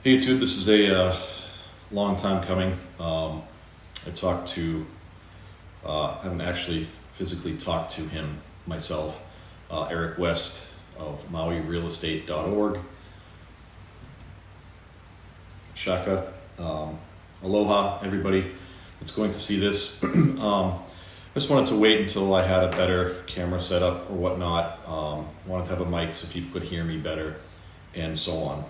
Hey YouTube, this is a long time coming. I haven't actually physically talked to him myself, Eric West of MAUIRealestate.org. Shaka, aloha everybody that's going to see this. I just wanted to wait until I had a better camera setup or whatnot. Wanted to have a mic so people could hear me better and so on.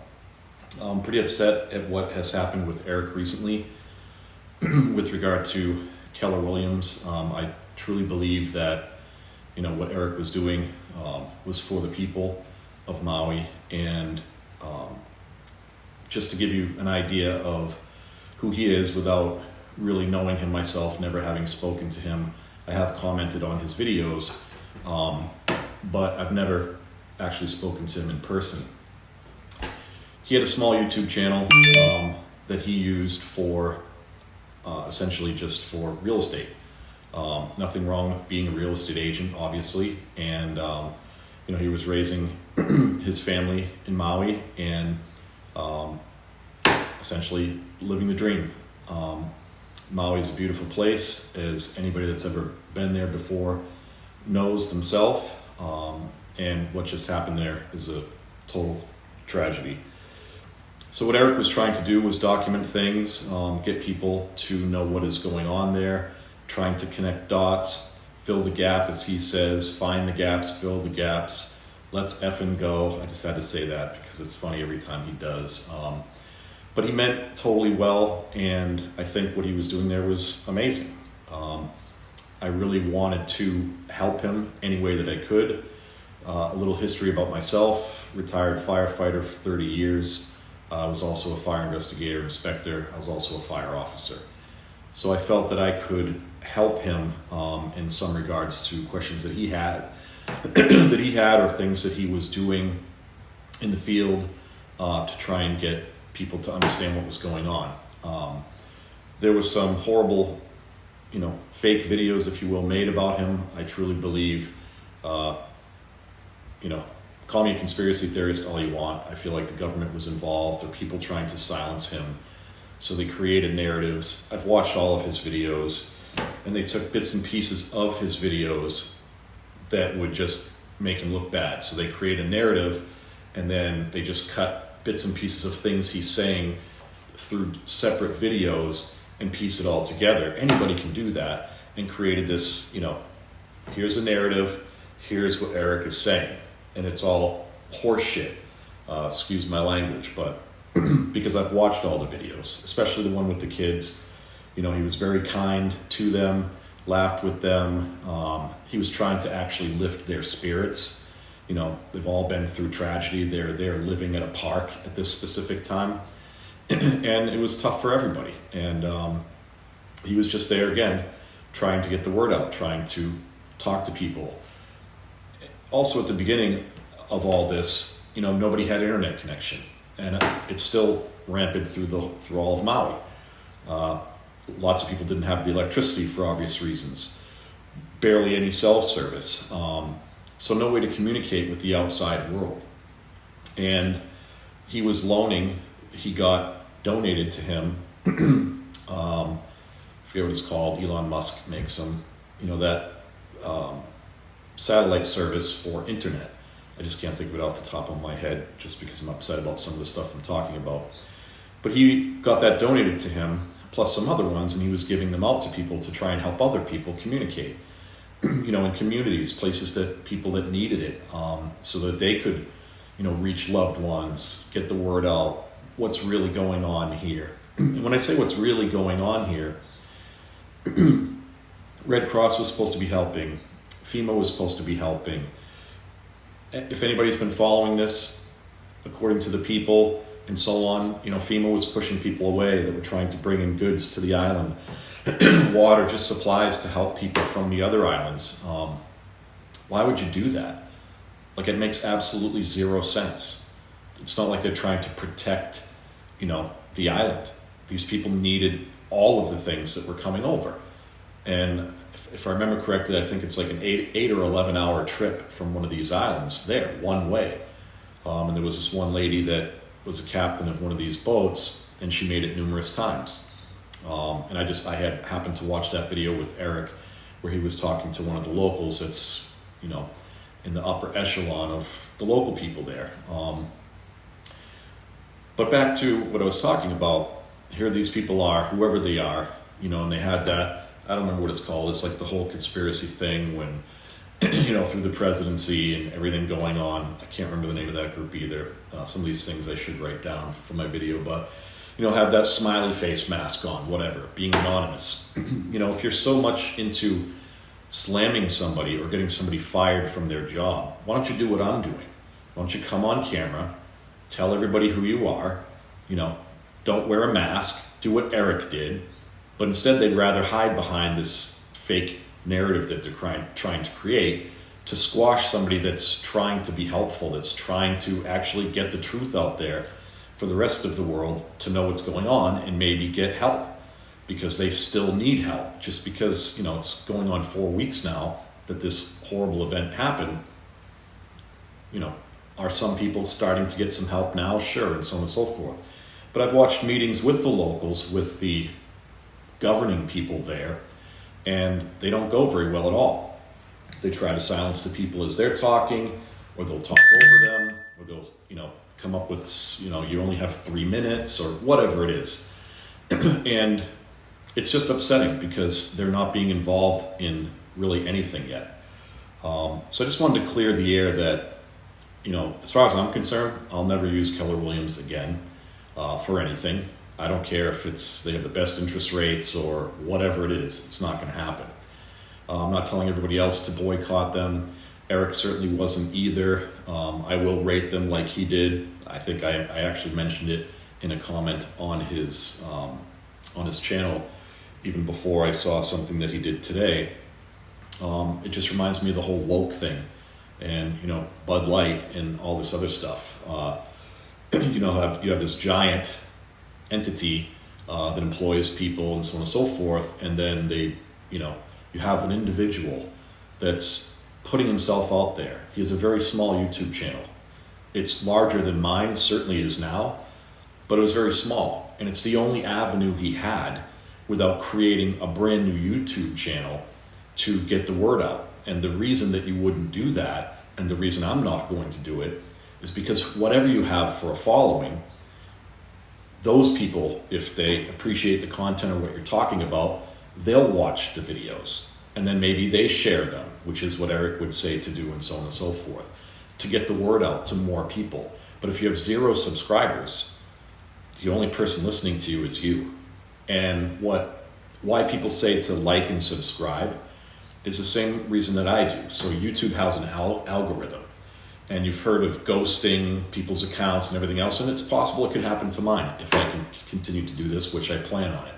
I'm pretty upset at what has happened with Eric recently with regard to Keller Williams. I truly believe that what Eric was doing was for the people of Maui, and just to give you an idea of who he is without really knowing him myself, never having spoken to him. I have commented on his videos, but I've never actually spoken to him in person. He had a small YouTube channel that he used for essentially just for real estate. Nothing wrong with being a real estate agent, obviously, and he was raising his family in Maui and essentially living the dream. Maui is a beautiful place, as anybody that's ever been there before knows themselves, and what just happened there is a total tragedy. So what Eric was trying to do was document things, get people to know what is going on there, trying to connect dots, fill the gap, as he says, find the gaps, fill the gaps, let's effing go. I just had to say that because it's funny every time he does. But he meant totally well, and I think what he was doing there was amazing. I really wanted to help him any way that I could. A little history about myself: retired firefighter for 30 years. I was also a fire investigator, inspector. I was also a fire officer. So I felt that I could help him in some regards to questions that he had, or things that he was doing in the field to try and get people to understand what was going on. There was some horrible, fake videos, if you will, made about him. I truly believe, call me a conspiracy theorist all you want. I feel like the government was involved, or people trying to silence him. So they created narratives. I've watched all of his videos, and they took bits and pieces of his videos that would just make him look bad. So they create a narrative, and then they just cut bits and pieces of things he's saying through separate videos and piece it all together. Anybody can do that, and created this, here's a narrative, here's what Eric is saying. And it's all horseshit, excuse my language, but because I've watched all the videos, especially the one with the kids. He was very kind to them, laughed with them. He was trying to actually lift their spirits. They've all been through tragedy. They're living at a park at this specific time. And it was tough for everybody. And he was just there again, trying to get the word out, trying to talk to people. Also, at the beginning of all this, nobody had internet connection, and it's still rampant through all of Maui. Lots of people didn't have the electricity for obvious reasons. Barely any cell service, so no way to communicate with the outside world. And he was loaning. He got donated to him. I forget what it's called. Elon Musk makes them. That. Satellite service for internet. I just can't think of it off the top of my head, just because I'm upset about some of the stuff I'm talking about. But he got that donated to him, plus some other ones, and he was giving them out to people to try and help other people communicate. In communities, places that people that needed it, so that they could, reach loved ones, get the word out. What's really going on here? And when I say what's really going on here, Red Cross was supposed to be helping. FEMA was supposed to be helping. If anybody's been following this, according to the people and so on, FEMA was pushing people away that were trying to bring in goods to the island. Water, just supplies to help people from the other islands. Why would you do that? It makes absolutely zero sense. It's not like they're trying to protect, the island. These people needed all of the things that were coming over. And if I remember correctly, I think it's like an 8 or 11 hour trip from one of these islands there, one way. And there was this one lady that was a captain of one of these boats, and she made it numerous times. And I had happened to watch that video with Eric, where he was talking to one of the locals that's, in the upper echelon of the local people there. But back to what I was talking about, here these people are, whoever they are, and they had that, I don't remember what it's called, it's like the whole conspiracy thing when, through the presidency and everything going on. I can't remember the name of that group either. Some of these things I should write down for my video, but, have that smiley face mask on, whatever, being anonymous. If you're so much into slamming somebody or getting somebody fired from their job, why don't you do what I'm doing? Why don't you come on camera, tell everybody who you are, don't wear a mask, do what Eric did, but instead they'd rather hide behind this fake narrative that they're trying to create to squash somebody that's trying to be helpful, that's trying to actually get the truth out there for the rest of the world to know what's going on and maybe get help, because they still need help. Just because, it's going on 4 weeks now that this horrible event happened, are some people starting to get some help now? Sure, and so on and so forth. But I've watched meetings with the locals, with the governing people there, and they don't go very well at all. They try to silence the people as they're talking, or they'll talk over them, or they'll, come up with, you only have 3 minutes, or whatever it is. And it's just upsetting because they're not being involved in really anything yet. So I just wanted to clear the air that, as far as I'm concerned, I'll never use Keller Williams again for anything. I don't care if they have the best interest rates or whatever it is. It's not going to happen. I'm not telling everybody else to boycott them. Eric certainly wasn't either. I will rate them like he did. I think I actually mentioned it in a comment on his channel even before I saw something that he did today. It just reminds me of the whole woke thing and, Bud Light and all this other stuff. You have this giant entity that employs people and so on and so forth, and then you have an individual that's putting himself out there. He has a very small YouTube channel. It's larger than mine, certainly is now, but it was very small, and it's the only avenue he had without creating a brand new YouTube channel to get the word out. And the reason that you wouldn't do that, and the reason I'm not going to do it, is because whatever you have for a following, those people, if they appreciate the content of what you're talking about, they'll watch the videos, and then maybe they share them, which is what Eric would say to do, and so on and so forth, to get the word out to more people. But if you have 0 subscribers, the only person listening to you is you. And why people say to like and subscribe is the same reason that I do. So YouTube has an algorithm, and you've heard of ghosting people's accounts and everything else, and it's possible it could happen to mine if I can continue to do this, which I plan on it.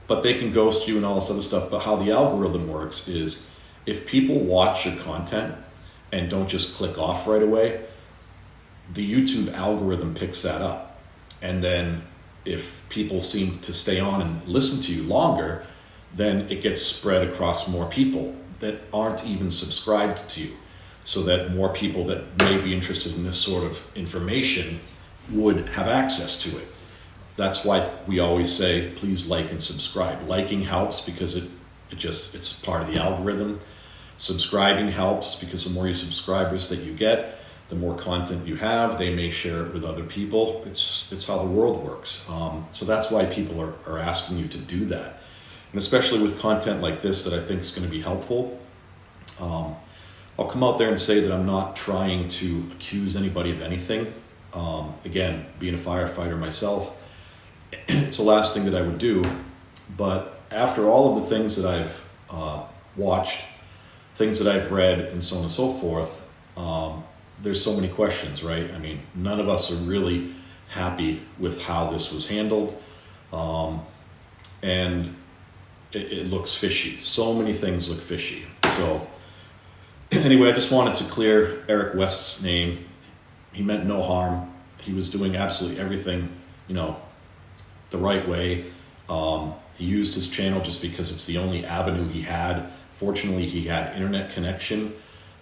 But they can ghost you and all this other stuff. But how the algorithm works is if people watch your content and don't just click off right away, the YouTube algorithm picks that up. And then if people seem to stay on and listen to you longer, then it gets spread across more people that aren't even subscribed to you, so that more people that may be interested in this sort of information would have access to it. That's why we always say, please like and subscribe. Liking helps because it's part of the algorithm. Subscribing helps because the more subscribers that you get, the more content you have, they may share it with other people. It's how the world works. So that's why people are asking you to do that. And especially with content like this that I think is going to be helpful. I'll come out there and say that I'm not trying to accuse anybody of anything. Again, being a firefighter myself, it's the last thing that I would do. But after all of the things that I've watched, things that I've read, and so on and so forth, there's so many questions, right? I mean, none of us are really happy with how this was handled. And it looks fishy. So many things look fishy. So anyway, I just wanted to clear Eric West's name. He meant no harm. He was doing absolutely everything, the right way. He used his channel just because it's the only avenue he had. Fortunately, he had internet connection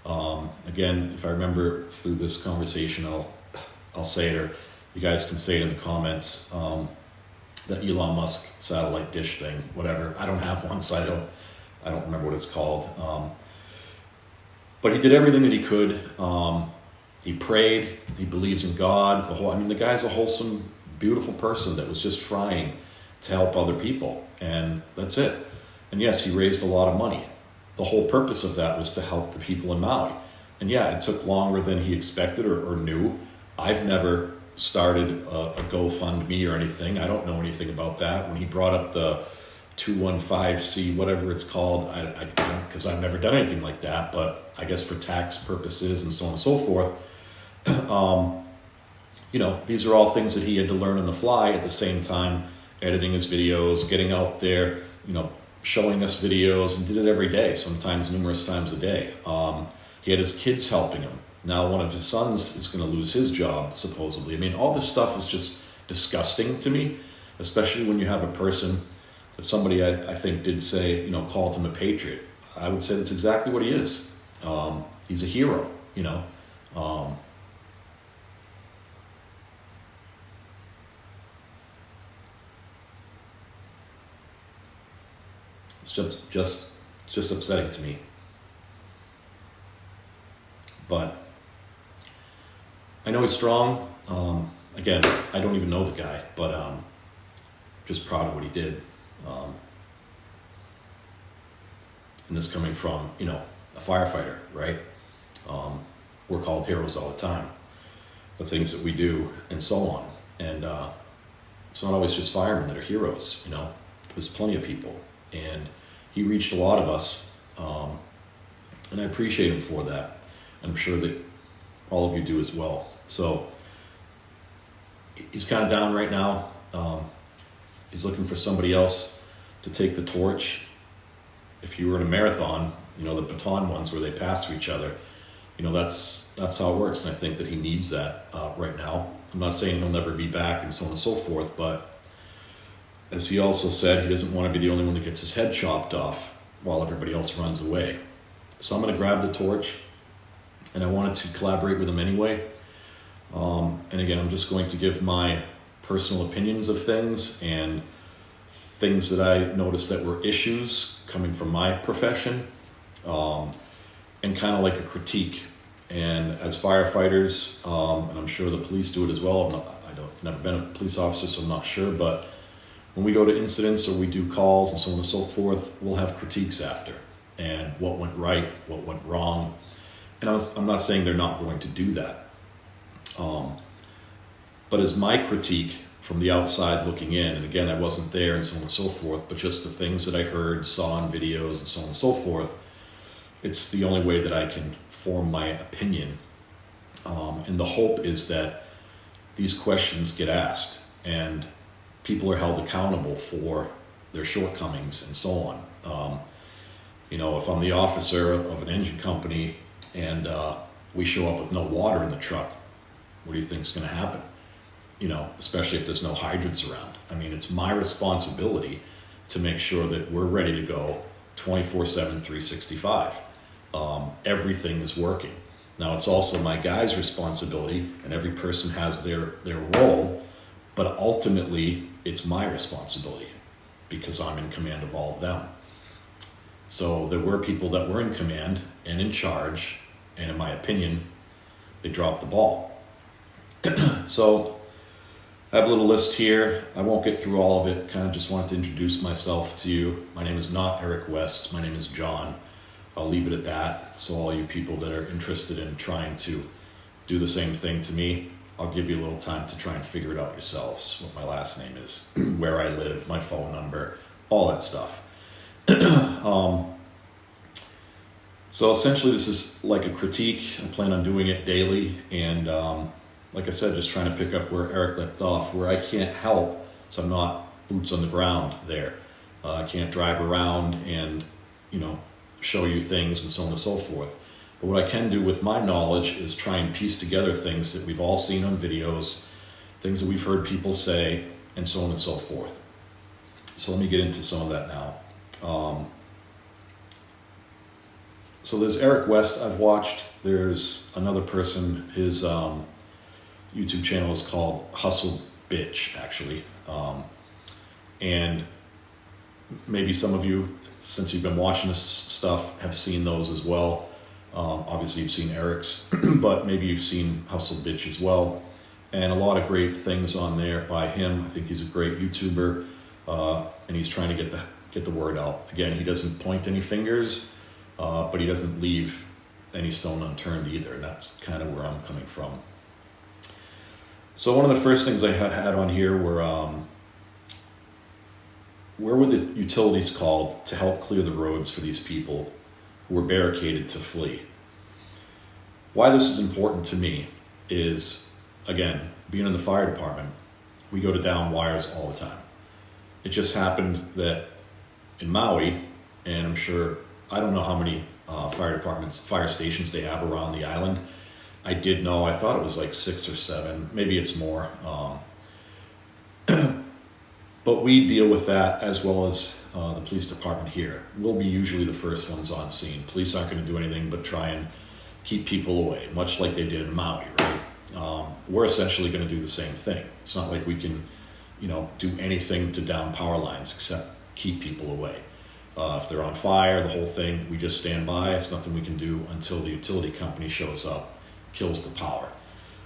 Again, if I remember through this conversation, I'll say it, or you guys can say it in the comments, that Elon Musk satellite dish thing, whatever. I don't have one, so I don't remember what it's called. But he did everything that he could. He prayed. He believes in God. The guy's a wholesome, beautiful person that was just trying to help other people, and that's it. And yes, he raised a lot of money. The whole purpose of that was to help the people in Maui. And yeah, it took longer than he expected or knew. I've never started a GoFundMe or anything. I don't know anything about that. When he brought up the 215C, whatever it's called, because I've never done anything like that, but I guess for tax purposes and so on and so forth, these are all things that he had to learn on the fly, at the same time editing his videos, getting out there, showing us videos, and did it every day, sometimes numerous times a day. He had his kids helping him. Now one of his sons is going to lose his job, supposedly. All this stuff is just disgusting to me, especially when you have a person that somebody I think did say, called him a patriot. I would say that's exactly what he is. He's a hero, It's just upsetting to me. But I know he's strong. Again, I don't even know the guy, but just proud of what he did. And this coming from, a firefighter, right? We're called heroes all the time, the things that we do and so on. And it's not always just firemen that are heroes, There's plenty of people. And he reached a lot of us, and I appreciate him for that. And I'm sure that all of you do as well. So he's kind of down right now. He's looking for somebody else to take the torch. If you were in a marathon, the baton ones where they pass to each other, that's how it works. And I think that he needs that right now. I'm not saying he'll never be back and so on and so forth, but as he also said, he doesn't want to be the only one that gets his head chopped off while everybody else runs away. So I'm going to grab the torch, and I wanted to collaborate with him anyway. And again, I'm just going to give my personal opinions of things and things that I noticed that were issues coming from my profession, and kind of like a critique. And as firefighters, and I'm sure the police do it as well. I've never been a police officer, so I'm not sure, but when we go to incidents or we do calls and so on and so forth, we'll have critiques after, and what went right, what went wrong. And I'm not saying they're not going to do that. But as my critique from the outside looking in, and again, I wasn't there and so on and so forth, but just the things that I heard, saw in videos and so on and so forth, it's the only way that I can form my opinion. And the hope is that these questions get asked and people are held accountable for their shortcomings and so on. If I'm the officer of an engine company and we show up with no water in the truck, what do you think is going to happen? Especially if there's no hydrants around. It's my responsibility to make sure that we're ready to go 24/7, 365. Everything is working. Now, it's also my guy's responsibility, and every person has their role, but ultimately it's my responsibility because I'm in command of all of them. So there were people that were in command and in charge, and in my opinion, they dropped the ball. So I have a little list here. I won't get through all of it. Kind of just wanted to introduce myself to you. My name is not Eric West. My name is John. I'll leave it at that. So all you people that are interested in trying to do the same thing to me, I'll give you a little time to try and figure it out yourselves, what my last name is, where I live, my phone number, all that stuff. So essentially this is like a critique. I plan on doing it daily, and like I said, just trying to pick up where Eric left off, where I can't help, so I'm not boots on the ground there. I can't drive around and, show you things and so on and so forth. But what I can do with my knowledge is try and piece together things that we've all seen on videos, things that we've heard people say, and so on and so forth. So let me get into some of that now. So there's Eric West I've watched. There's another person, his YouTube channel is called Hustle Bitch, actually. And maybe some of you, since you've been watching this stuff, have seen those as well. Obviously you've seen Eric's, but maybe you've seen Hustle Bitch as well. And a lot of great things on there by him. I think he's a great YouTuber, and he's trying to get the word out. Again, he doesn't point any fingers, but he doesn't leave any stone unturned either. And that's kind of where I'm coming from. So one of the first things I had on here were, where were the utilities called to help clear the roads for these people who were barricaded to flee? Why this is important to me is, again, being in the fire department, we go to down wires all the time. It just happened that in Maui, and I'm sure, I don't know how many fire stations they have around the island. I did know, I thought it was like 6 or 7, maybe it's more. But we deal with that as well as the police department here. We'll be usually the first ones on scene. Police aren't going to do anything but try and keep people away, much like they did in Maui, right? We're essentially going to do the same thing. It's not like we can, do anything to down power lines except keep people away. If they're on fire, the whole thing, we just stand by. It's nothing we can do until the utility company shows up, kills the power.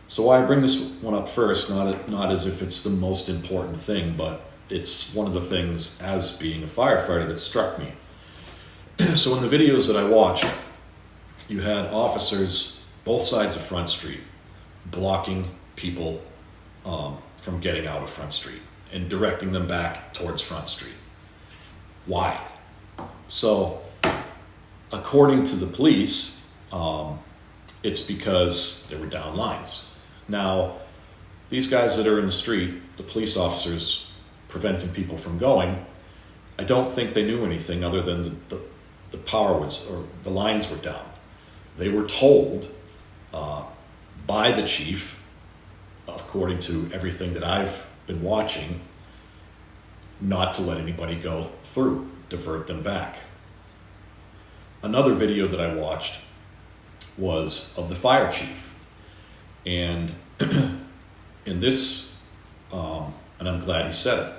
So why I bring this one up first, not as if it's the most important thing, but it's one of the things as being a firefighter that struck me. So in the videos that I watched, you had officers both sides of Front Street blocking people from getting out of Front Street and directing them back towards Front Street. Why? So according to the police, it's because there were down lines. Now, these guys that are in the street, the police officers preventing people from going, I don't think they knew anything other than the power was, or the lines were down. They were told by the chief, according to everything that I've been watching, not to let anybody go through, divert them back. Another video that I watched was of the fire chief. And in this, and I'm glad he said it,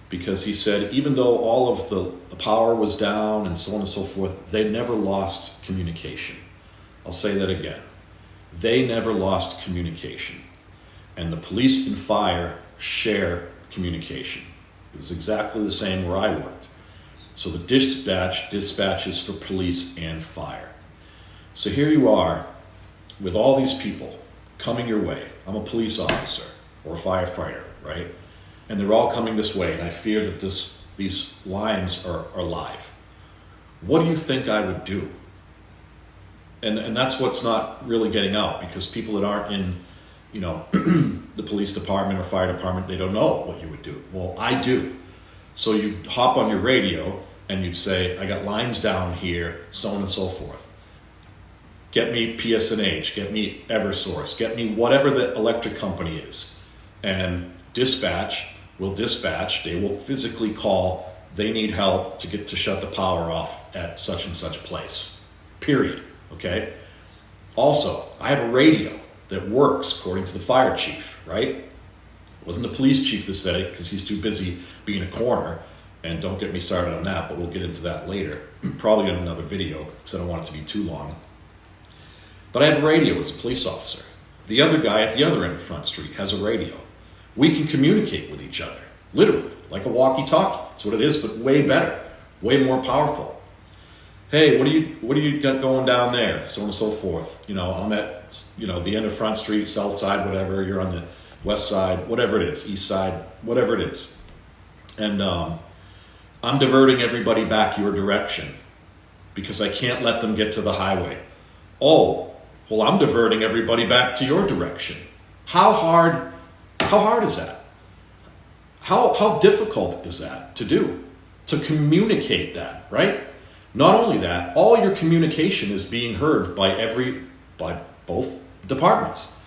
because he said even though all of the power was down and so on and so forth, they never lost communication. I'll say that again. They never lost communication. And the police and fire share communication. It was exactly the same where I worked. So the dispatch is for police and fire. So here you are with all these people coming your way. I'm a police officer or a firefighter, right? And they're all coming this way, and I fear that these lines are live. What do you think I would do? And that's what's not really getting out, because people that aren't in, the police department or fire department, they don't know what you would do. Well, I do. So you hop on your radio and you'd say, I got lines down here, so on and so forth. Get me PSNH, get me Eversource, get me whatever the electric company is. And dispatch will dispatch, they will physically call, they need help to shut the power off at such and such place, period, okay? Also, I have a radio that works according to the fire chief, right? It wasn't the police chief that said it because he's too busy being a coroner, and don't get me started on that, but we'll get into that later, probably in another video because I don't want it to be too long. But I have a radio as a police officer. The other guy at the other end of Front Street has a radio. We can communicate with each other, literally, like a walkie-talkie. That's what it is, but way better, way more powerful. Hey, what do you got going down there? So on and so forth. I'm at, the end of Front Street, south side, whatever. You're on the west side, whatever it is, east side, whatever it is. And I'm diverting everybody back your direction because I can't let them get to the highway. Oh, well, I'm diverting everybody back to your direction. How hard is that? How difficult is that to do? To communicate that, right? Not only that, all your communication is being heard by both departments.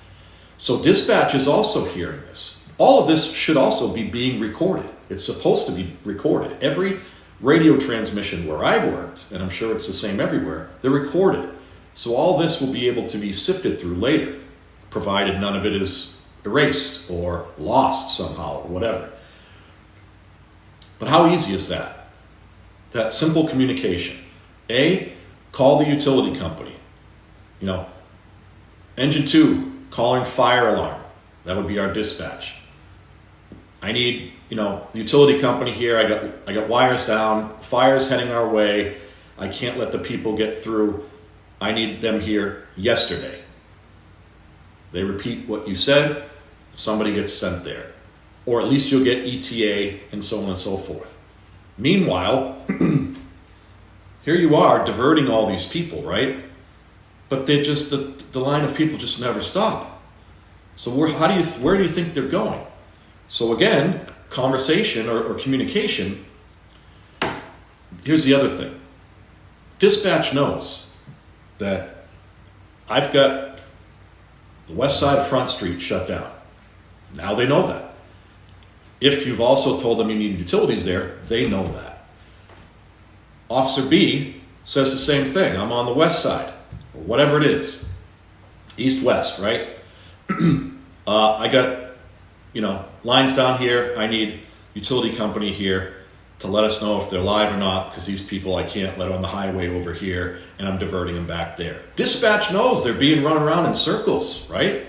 So dispatch is also hearing this. All of this should also be being recorded. It's supposed to be recorded. Every radio transmission where I worked, and I'm sure it's the same everywhere, they're recorded. So all this will be able to be sifted through later, provided none of it is erased or lost somehow or whatever. But how easy is that? That simple communication. A, call the utility company. Engine 2, calling fire alarm. That would be our dispatch. I need, the utility company here. I got wires down. Fire's heading our way. I can't let the people get through. I need them here yesterday. They repeat what you said. Somebody gets sent there. Or at least you'll get ETA and so on and so forth. Meanwhile, here you are diverting all these people, right? But they just, the line of people just never stop. So where do you think they're going? So again, conversation or communication. Here's the other thing. Dispatch knows that I've got the west side of Front Street shut down. Now they know that. If you've also told them you need utilities there, they know that. Officer B says the same thing. I'm on the west side, or whatever it is. East-west, right? I got, lines down here. I need utility company here to let us know if they're live or not, because these people I can't let on the highway over here, and I'm diverting them back there. Dispatch knows they're being run around in circles, right?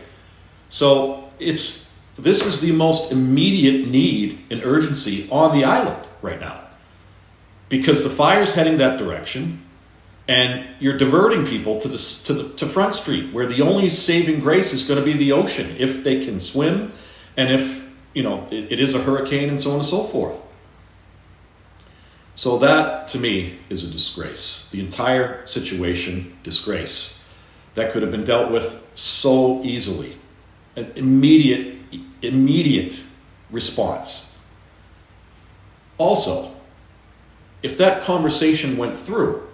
So this is the most immediate need and urgency on the island right now, because the fire's heading that direction, and you're diverting people to Front Street, where the only saving grace is going to be the ocean if they can swim, and if it is a hurricane and so on and so forth. So that to me is a disgrace. The entire situation, disgrace. That could have been dealt with so easily. An immediate response. Also, if that conversation went through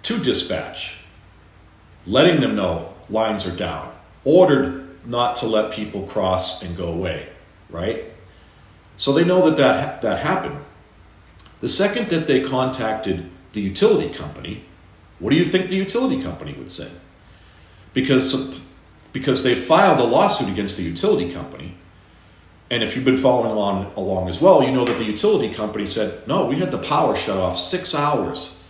to dispatch, letting them know lines are down, ordered not to let people cross and go away, right? So they know that happened. The second that they contacted the utility company, what do you think the utility company would say? Because they filed a lawsuit against the utility company, and if you've been following along as well, you know that the utility company said, no, we had the power shut off 6 hours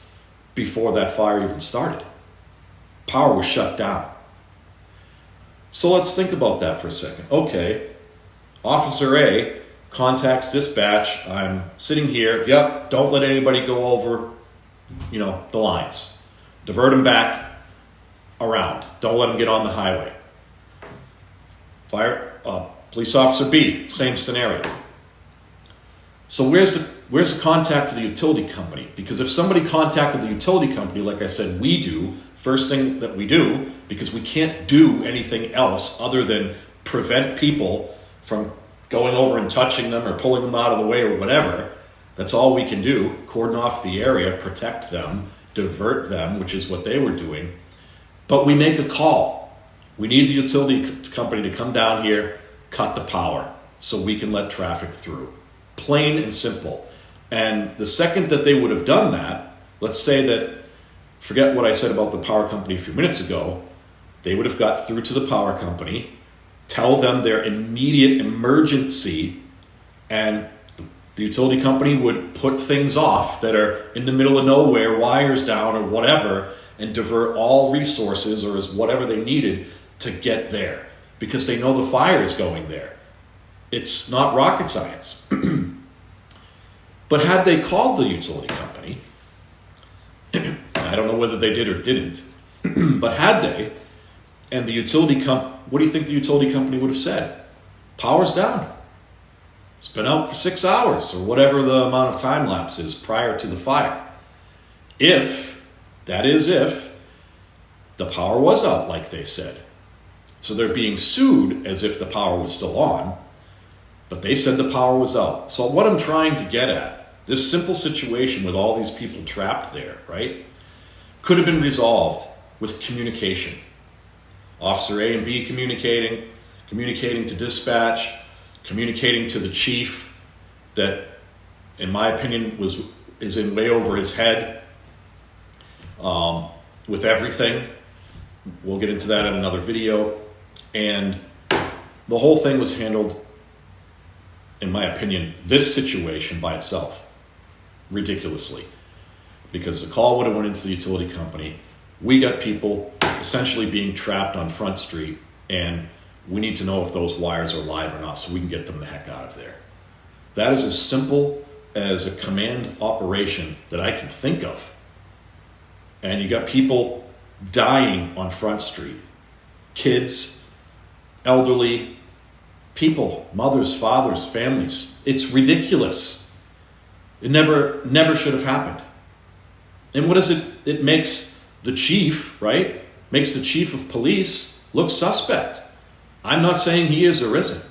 before that fire even started. Power was shut down. So let's think about that for a second. Okay, Officer A contacts dispatch. I'm sitting here. Yep, don't let anybody go over, the lines. Divert them back around. Don't let them get on the highway. Police Officer B, same scenario. So where's the contact to the utility company? Because if somebody contacted the utility company, like I said, we do, first thing that we do, because we can't do anything else other than prevent people from going over and touching them or pulling them out of the way or whatever. That's all we can do. Cordon off the area, protect them, divert them, which is what they were doing. But we make a call. We need the utility company to come down here, cut the power so we can let traffic through. Plain and simple. And the second that they would have done that, let's say that, forget what I said about the power company a few minutes ago, they would have got through to the power company, tell them their immediate emergency, and the utility company would put things off that are in the middle of nowhere, wires down or whatever, and divert all resources or whatever they needed to get there, because they know the fire is going there. It's not rocket science. But had they called the utility company, I don't know whether they did or didn't, but had they, and the utility what do you think the utility company would have said? Power's down. It's been out for 6 hours, or whatever the amount of time lapse is prior to the fire. If the power was out, like they said. So they're being sued as if the power was still on, but they said the power was out. So what I'm trying to get at, this simple situation with all these people trapped there, right, could have been resolved with communication. Officer A and B communicating to dispatch, communicating to the chief that, in my opinion, is in way over his head with everything. We'll get into that in another video. And the whole thing was handled, in my opinion, this situation by itself, ridiculously. Because the call would have went into the utility company. We got people essentially being trapped on Front Street, and we need to know if those wires are live or not so we can get them the heck out of there. That is as simple as a command operation that I can think of. And you got people dying on Front Street. Kids, elderly people, mothers, fathers, families. It's ridiculous. It never should have happened. And what does it? It makes the chief, right? Makes the chief of police look suspect. I'm not saying he is or isn't.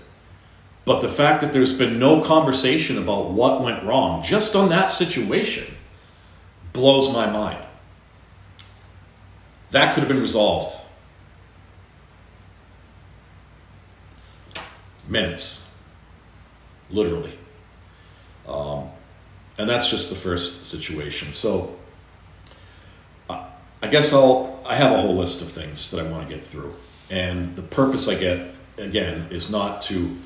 But the fact that there's been no conversation about what went wrong just on that situation blows my mind. That could have been resolved. Minutes. Literally. And that's just the first situation. So I guess I have a whole list of things that I want to get through. And the purpose I get, again, is not to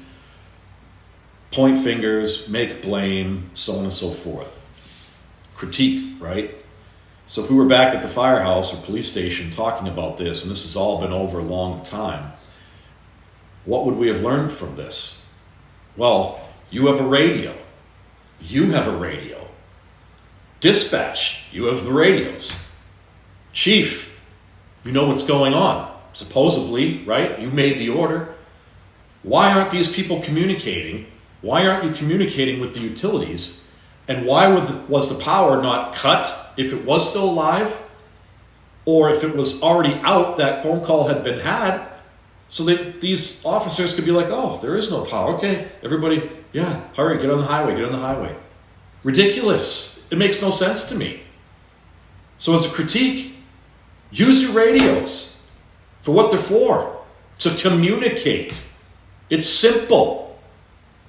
point fingers, make blame, so on and so forth. Critique, right? So if we were back at the firehouse or police station talking about this, and this has all been over a long time, what would we have learned from this? Well, you have a radio. You have a radio. Dispatch, you have the radios. Chief, you know what's going on. Supposedly, right? You made the order. Why aren't these people communicating? Why aren't you communicating with the utilities? And why was the power not cut if it was still alive? Or if it was already out, that phone call had been had, so that these officers could be like, oh, there is no power. Okay, everybody, yeah, hurry, get on the highway. Ridiculous. It makes no sense to me. So as a critique, use your radios for what they're for, to communicate. It's simple.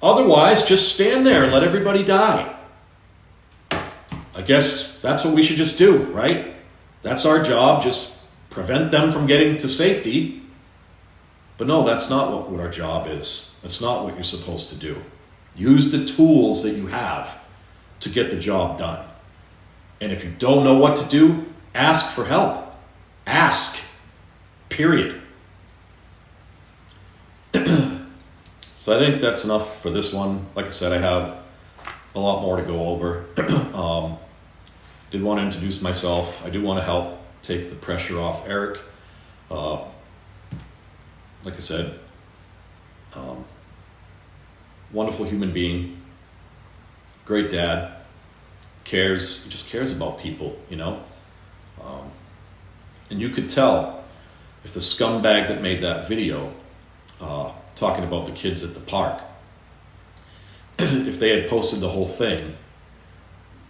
Otherwise, just stand there and let everybody die. I guess that's what we should just do, right? That's our job, just prevent them from getting to safety. But no, that's not what our job is. That's not what you're supposed to do. Use the tools that you have to get the job done. And if you don't know what to do, ask for help. Ask. Period. So I think that's enough for this one. Like I said, I have a lot more to go over. Did want to introduce myself. I do want to help take the pressure off Eric. Like I said, wonderful human being, great dad, he just cares about people, you know? And you could tell if the scumbag that made that video, talking about the kids at the park, if they had posted the whole thing,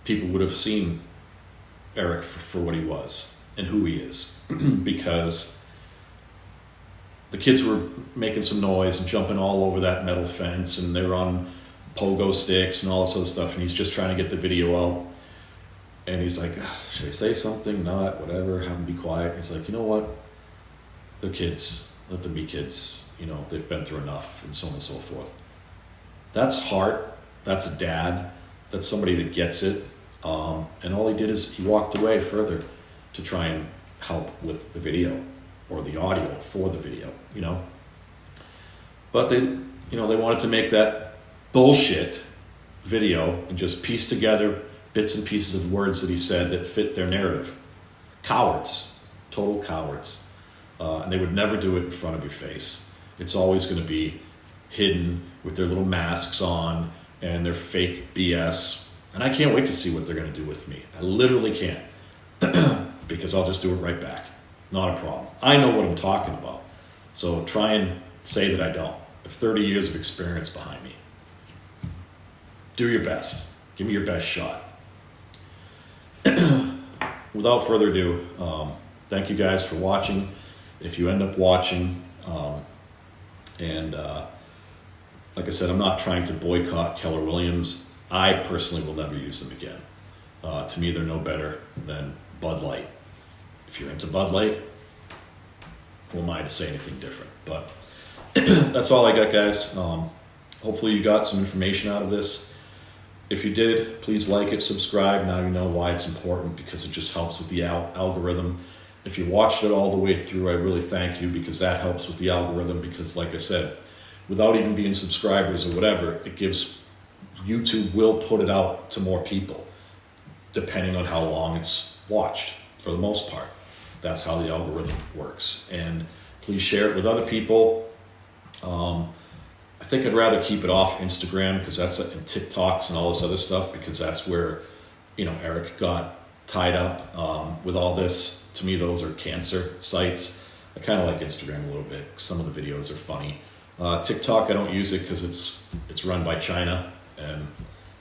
people would have seen Eric for what he was and who he is. Because the kids were making some noise and jumping all over that metal fence, and they were on pogo sticks and all this other stuff, and he's just trying to get the video out. And he's like, should I say something? Not, whatever, have them be quiet. He's like, you know what? They're kids. Let them be kids. You know, they've been through enough, and so on and so forth. That's heart. That's a dad. That's somebody that gets it. And all he did is he walked away further to try and help with the video or the audio for the video, you know. But they wanted to make that bullshit video and just piece together bits and pieces of words that he said that fit their narrative. Cowards. Total cowards. And they would never do it in front of your face. It's always going to be hidden with their little masks on and their fake BS. And I can't wait to see what they're going to do with me. I literally can't. Because I'll just do it right back. Not a problem. I know what I'm talking about. So try and say that I don't. I have 30 years of experience behind me. Do your best. Give me your best shot. Without further ado, thank you guys for watching. If you end up watching, like I said, I'm not trying to boycott Keller Williams. I personally will never use them again. To me, they're no better than Bud Light. If you're into Bud Light, who am I to say anything different? But that's all I got, guys. Hopefully you got some information out of this. If you did, please like it, subscribe. Now you know why it's important, because it just helps with the algorithm. If you watched it all the way through, I really thank you, because that helps with the algorithm. Because like I said, without even being subscribers or whatever, it gives, YouTube will put it out to more people, depending on how long it's watched, for the most part. That's how the algorithm works. And please share it with other people. I think I'd rather keep it off Instagram, because that's and TikToks and all this other stuff, because that's where, Eric got tied up with all this. To me, those are cancer sites. I kind of like Instagram a little bit. Some of the videos are funny. TikTok, I don't use it because it's run by China, and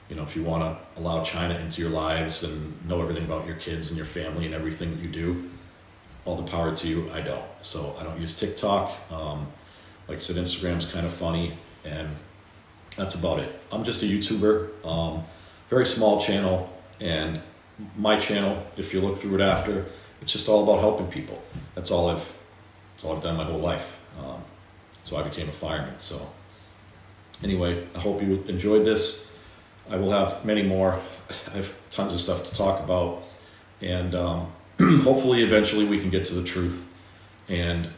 if you want to allow China into your lives and know everything about your kids and your family and everything that you do, all the power to you. I don't. So I don't use TikTok. Like I said, Instagram's kind of funny, and that's about it. I'm just a YouTuber, very small channel, and my channel, if you look through it after, it's just all about helping people. That's all I've done my whole life. So I became a fireman. So anyway, I hope you enjoyed this. I will have many more. I have tons of stuff to talk about, and hopefully eventually we can get to the truth, and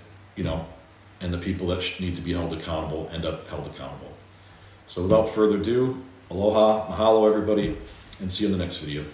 and the people that need to be held accountable end up held accountable. So without further ado, aloha, mahalo everybody, and see you in the next video.